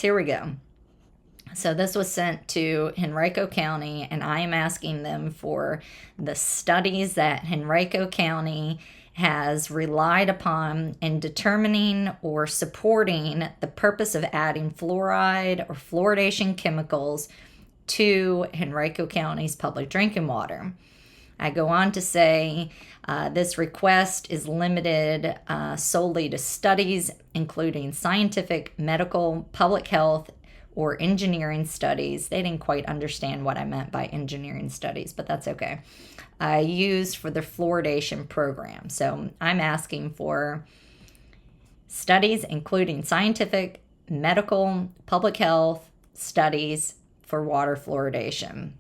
Here we go. So this was sent to Henrico County, and I am asking them for the studies that Henrico County has relied upon in determining or supporting the purpose of adding fluoride or fluoridation chemicals to Henrico County's public drinking water. I go on to say this request is limited solely to studies including scientific, medical, public health, or engineering studies. They didn't quite understand what I meant by engineering studies, but that's okay. Used for the fluoridation program. So I'm asking for studies including scientific, medical, public health studies for water fluoridation.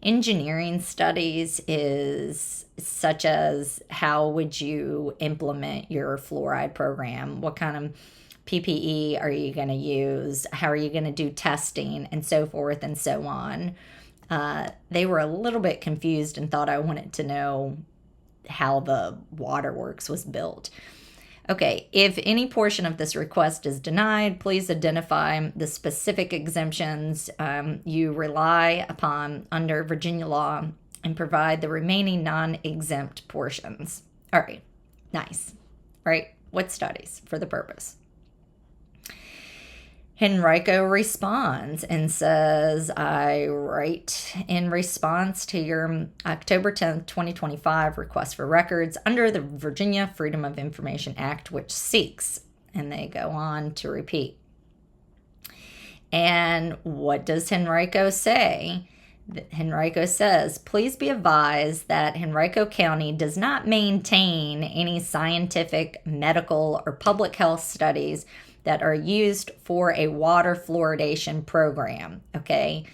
Engineering studies is such as how would you implement your fluoride program? What kind of PPE are you going to use? How are you going to do testing, and so forth and so on? They were a little bit confused and thought I wanted to know how the waterworks was built. Okay, if any portion of this request is denied, please identify the specific exemptions you rely upon under Virginia law and provide the remaining non-exempt portions. All right, nice, right? What studies for the purpose? Henrico responds and says, I write in response to your October 10th, 2025 request for records under the Virginia Freedom of Information Act, which seeks, and they go on to repeat. And what does Henrico say? Henrico says, please be advised that Henrico County does not maintain any scientific, medical, or public health studies that are used for a water fluoridation program, okay?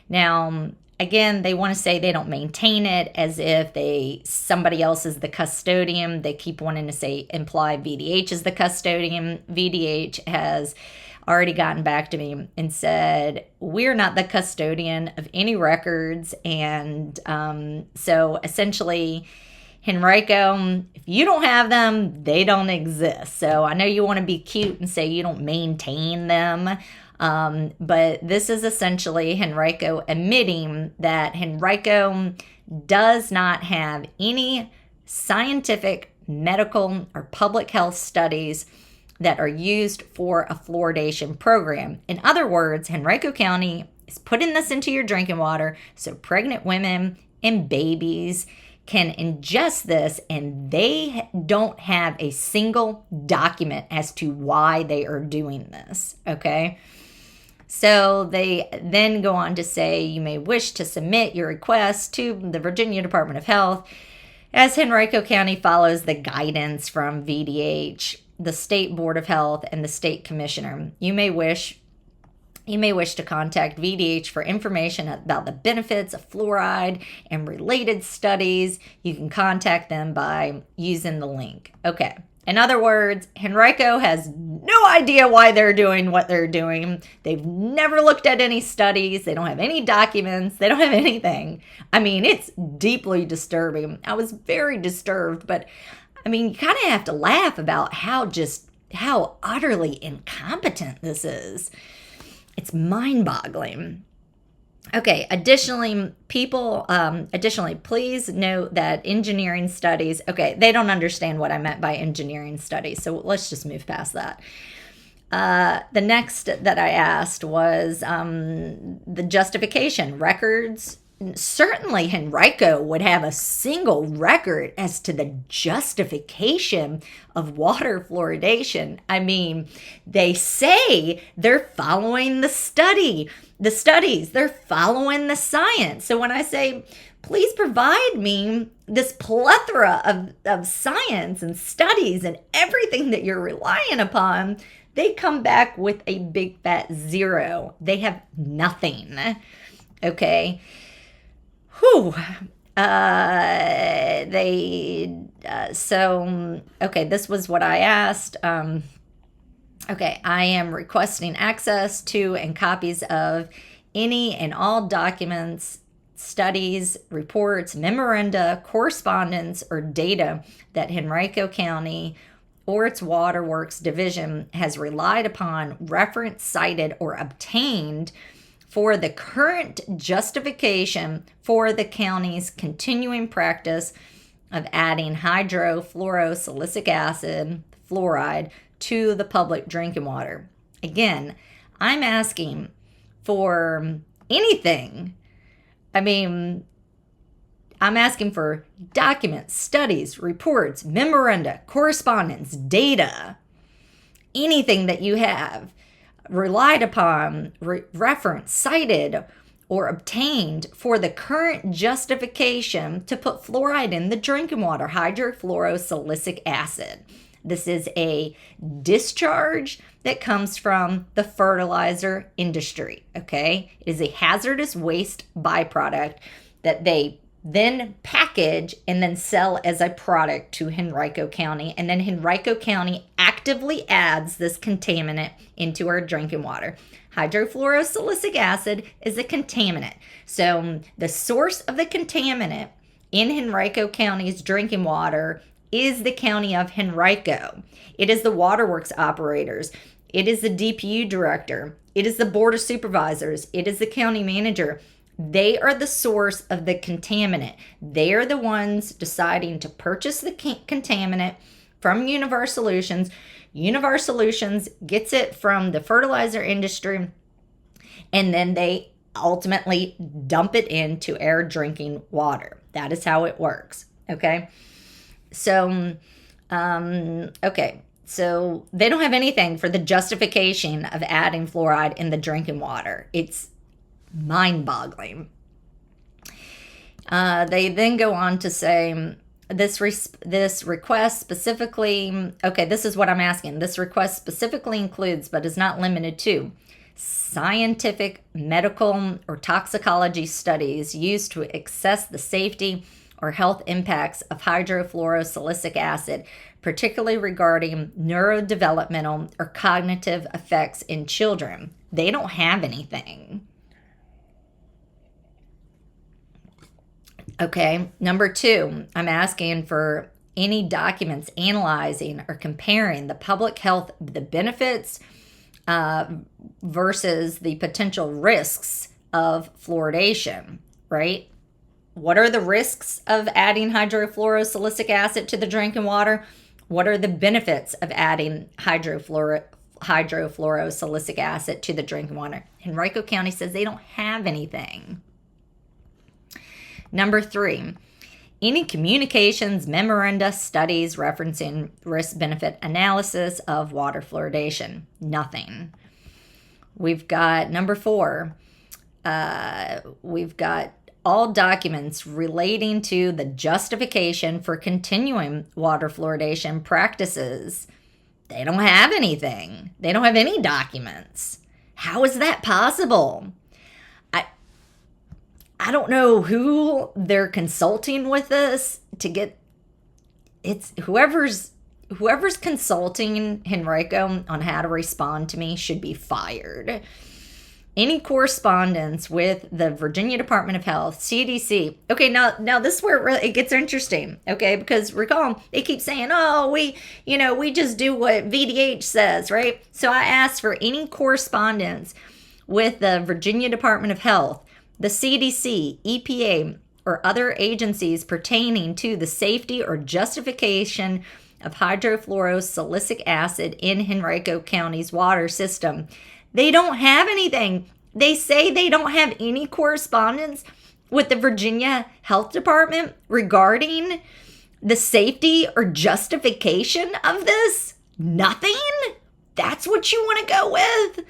Now, again, they want to say they don't maintain it as if somebody else is the custodian. They keep wanting to say imply VDH is the custodian. VDH has already gotten back to me and said, we're not the custodian of any records. And so essentially, Henrico, if you don't have them, they don't exist. So I know you want to be cute and say you don't maintain them, but this is essentially Henrico admitting that Henrico does not have any scientific, medical, or public health studies that are used for a fluoridation program. In other words, Henrico County is putting this into your drinking water so pregnant women and babies can ingest this, and they don't have a single document as to why they are doing this, okay? So they then go on to say, you may wish to submit your request to the Virginia Department of Health as Henrico County follows the guidance from VDH, the State Board of Health, and the State Commissioner. You may wish to contact VDH for information about the benefits of fluoride and related studies. You can contact them by using the link. Okay. In other words, Henrico has no idea why they're doing what they're doing. They've never looked at any studies. They don't have any documents. They don't have anything. I mean, it's deeply disturbing. I was very disturbed, but I mean, you kind of have to laugh about how utterly incompetent this is. It's mind-boggling. Okay, additionally, please note that engineering studies, okay, they don't understand what I meant by engineering studies, so let's just move past that. The next that I asked was the justification. Records. Certainly Henrico would have a single record as to the justification of water fluoridation. I mean, they say they're following the studies, they're following the science. So when I say, please provide me this plethora of science and studies and everything that you're relying upon, they come back with a big fat zero. They have nothing. Okay. Whew. This was what I asked. Okay, I am requesting access to and copies of any and all documents, studies, reports, memoranda, correspondence, or data that Henrico County or its waterworks division has relied upon, reference, cited, or obtained for the current justification for the county's continuing practice of adding hydrofluorosilicic acid, fluoride, to the public drinking water. Again, I'm asking for anything. I'm asking for documents, studies, reports, memoranda, correspondence, data, anything that you have relied upon, referenced, cited, or obtained for the current justification to put fluoride in the drinking water, hydrofluorosilicic acid. This is a discharge that comes from the fertilizer industry, okay? It is a hazardous waste byproduct that they then package and then sell as a product to Henrico County. And then Henrico County actively adds this contaminant into our drinking water. Hydrofluorosilicic acid is a contaminant. So the source of the contaminant in Henrico County's drinking water is the county of Henrico. It is the waterworks operators. It is the DPU director. It is the board of supervisors. It is the county manager. They are the source of the contaminant. They are the ones deciding to purchase the contaminant from Univar Solutions. Univar Solutions gets it from the fertilizer industry, and then they ultimately dump it into our drinking water. That is how it works, okay? So, so they don't have anything for the justification of adding fluoride in the drinking water. It's mind-boggling. They then go on to say, this request specifically, this is what I'm asking. This request specifically includes, but is not limited to, scientific, medical, or toxicology studies used to assess the safety or health impacts of hydrofluorosilicic acid, particularly regarding neurodevelopmental or cognitive effects in children. They don't have anything. Okay, number 2, I'm asking for any documents analyzing or comparing the public health, the benefits versus the potential risks of fluoridation, right? What are the risks of adding hydrofluorosilicic acid to the drinking water? What are the benefits of adding hydrofluorosilicic acid to the drinking water? Henrico County says they don't have anything. Number 3, any communications, memoranda, studies referencing risk-benefit analysis of water fluoridation. Nothing. We've got number 4, we've got all documents relating to the justification for continuing water fluoridation practices. They don't have anything. They don't have any documents. How is that possible? I don't know who they're consulting with this to get. It's whoever's consulting Henrico on how to respond to me should be fired. Any correspondence with the Virginia Department of Health, CDC. Okay, now this is where it gets interesting. Okay, because recall they keep saying, "Oh, we just do what VDH says," right? So I asked for any correspondence with the Virginia Department of Health, the CDC, EPA, or other agencies pertaining to the safety or justification of hydrofluorosilicic acid in Henrico County's water system. They don't have anything. They say they don't have any correspondence with the Virginia Health Department regarding the safety or justification of this. Nothing? That's what you want to go with?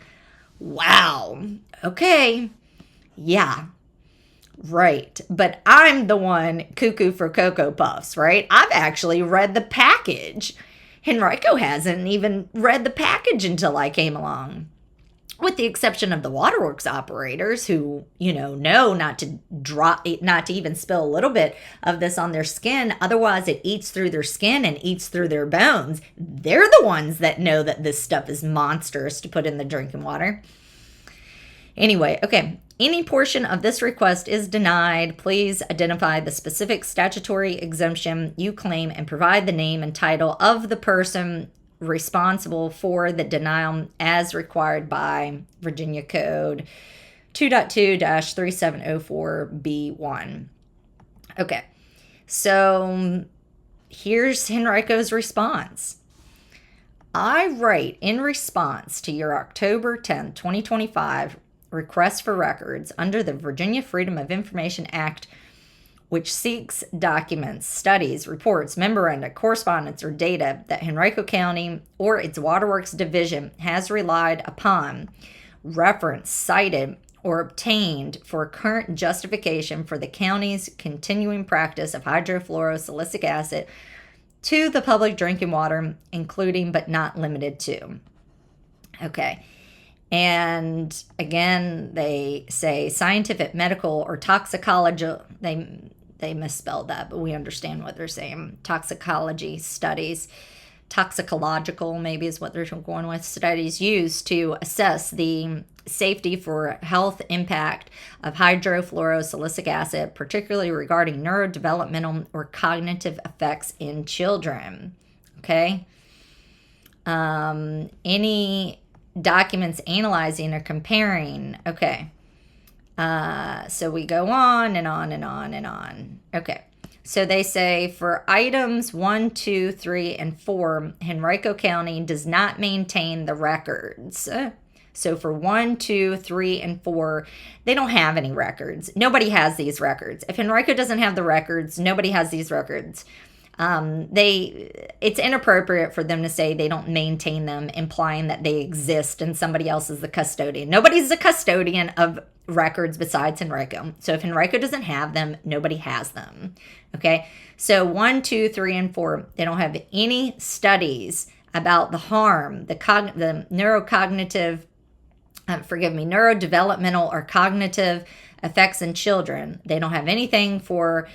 Wow. Okay. Yeah, right. But I'm the one cuckoo for Cocoa Puffs, right? I've actually read the package. Henrico hasn't even read the package until I came along. With the exception of the waterworks operators who, know not to even spill a little bit of this on their skin. Otherwise, it eats through their skin and eats through their bones. They're the ones that know that this stuff is monstrous to put in the drinking water. Anyway, okay. any portion of this request is denied, please identify the specific statutory exemption you claim and provide the name and title of the person responsible for the denial as required by Virginia Code 2.2-3704B1. Okay, so here's Henrico's response. I write in response to your October 10, 2025 request for records under the Virginia Freedom of Information Act, which seeks documents, studies, reports, memoranda, correspondence, or data that Henrico County or its Waterworks Division has relied upon, referenced, cited, or obtained for current justification for the county's continuing practice of hydrofluorosilicic acid to the public drinking water, including but not limited to. Okay. And again, they say scientific, medical, or toxicology. They misspelled that, but we understand what they're saying. Toxicology studies, toxicological maybe is what they're going with. Studies used to assess the safety for health impact of hydrofluorosilicic acid, particularly regarding neurodevelopmental or cognitive effects in children. Okay. Any documents analyzing or comparing. Okay. So we go on and on and on and on. Okay. So they say for items 1, 2, 3, and 4, Henrico County does not maintain the records. So for 1, 2, 3, and 4, they don't have any records. Nobody has these records. If Henrico doesn't have the records, nobody has these records. It's inappropriate for them to say they don't maintain them, implying that they exist and somebody else is the custodian. Nobody's the custodian of records besides Henrico. So if Henrico doesn't have them, nobody has them. Okay. So 1, 2, 3, and 4, they don't have any studies about the harm, the neurodevelopmental or cognitive effects in children. They don't have anything for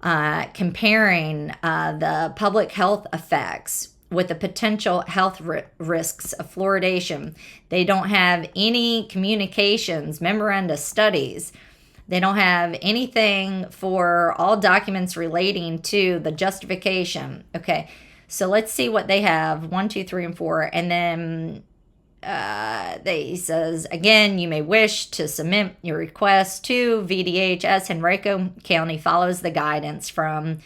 comparing the public health effects with the potential health risks of fluoridation. They don't have any communications, memoranda, studies. They don't have anything for all documents relating to the justification. Okay, so let's see what they have. 1, 2, 3, and 4. And then they says, again, you may wish to submit your request to VDH as Henrico County follows the guidance from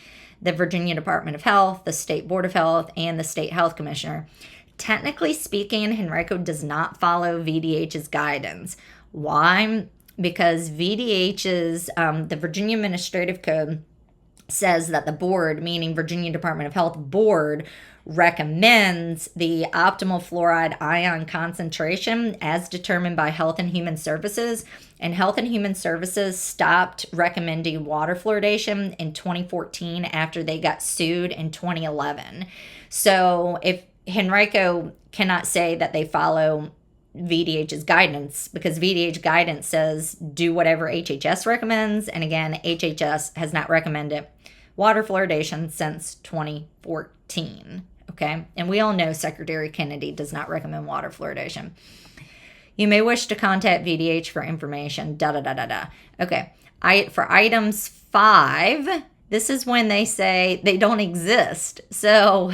the Virginia Department of Health, the State Board of Health, and the State Health Commissioner. Technically speaking, Henrico does not follow VDH's guidance. Why? Because VDH's, the Virginia Administrative Code says that the board, meaning Virginia Department of Health board, recommends the optimal fluoride ion concentration as determined by Health and Human Services, and Health and Human Services stopped recommending water fluoridation in 2014 after they got sued in 2011. So if Henrico cannot say that they follow VDH's guidance, because VDH guidance says do whatever HHS recommends, and again, HHS has not recommended water fluoridation since 2014. Okay, and we all know Secretary Kennedy does not recommend water fluoridation. You may wish to contact VDH for information. Okay, for items 5, this is when they say they don't exist. So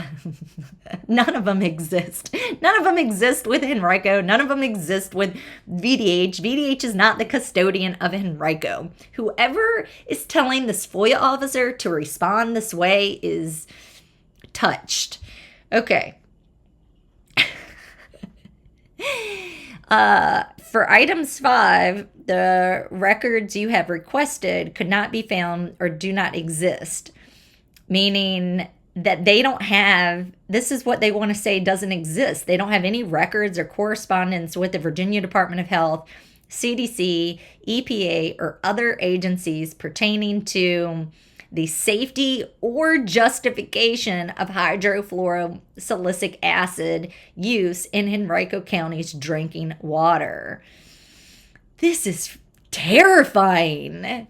none of them exist. None of them exist with Henrico. None of them exist with VDH. VDH is not the custodian of Henrico. Whoever is telling this FOIA officer to respond this way is touched. Okay. For items 5, the records you have requested could not be found or do not exist, meaning that they don't have, this is what they want to say doesn't exist. They don't have any records or correspondence with the Virginia Department of Health, CDC, EPA, or other agencies pertaining to the safety or justification of hydrofluorosilicic acid use in Henrico County's drinking water. This is terrifying.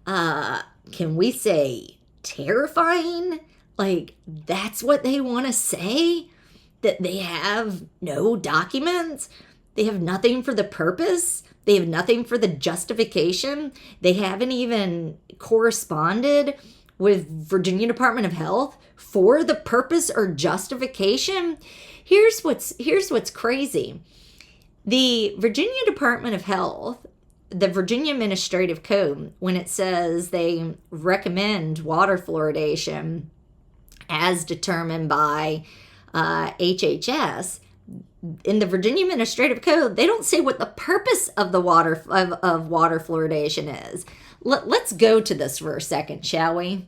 Can we say terrifying? Like, that's what they want to say? That they have no documents? They have nothing for the purpose. They have nothing for the justification. They haven't even corresponded with Virginia Department of Health for the purpose or justification. Here's what's crazy. The Virginia Department of Health, the Virginia Administrative Code, when it says they recommend water fluoridation as determined by HHS, in the Virginia Administrative Code, they don't say what the purpose of the water fluoridation is. Let's go to this for a second, shall we?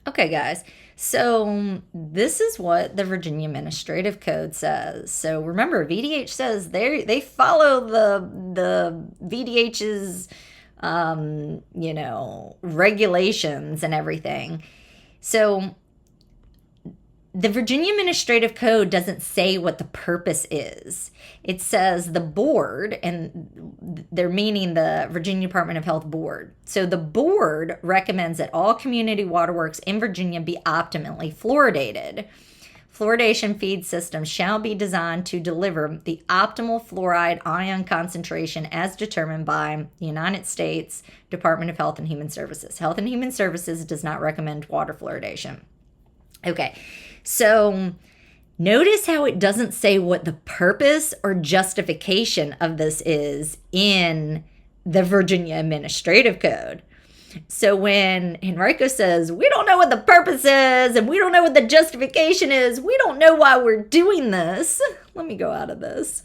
Okay, guys. So this is what the Virginia Administrative Code says. So remember, VDH says they follow the VDH's regulations and everything. So the Virginia Administrative Code doesn't say what the purpose is. It says the board, and they're meaning the Virginia Department of Health board. So the board recommends that all community waterworks in Virginia be optimally fluoridated. Fluoridation feed systems shall be designed to deliver the optimal fluoride ion concentration as determined by the United States Department of Health and Human Services. Health and Human Services does not recommend water fluoridation. Okay. So notice how it doesn't say what the purpose or justification of this is in the Virginia Administrative Code. So when Henrico says, we don't know what the purpose is and we don't know what the justification is, we don't know why we're doing this. Let me go out of this.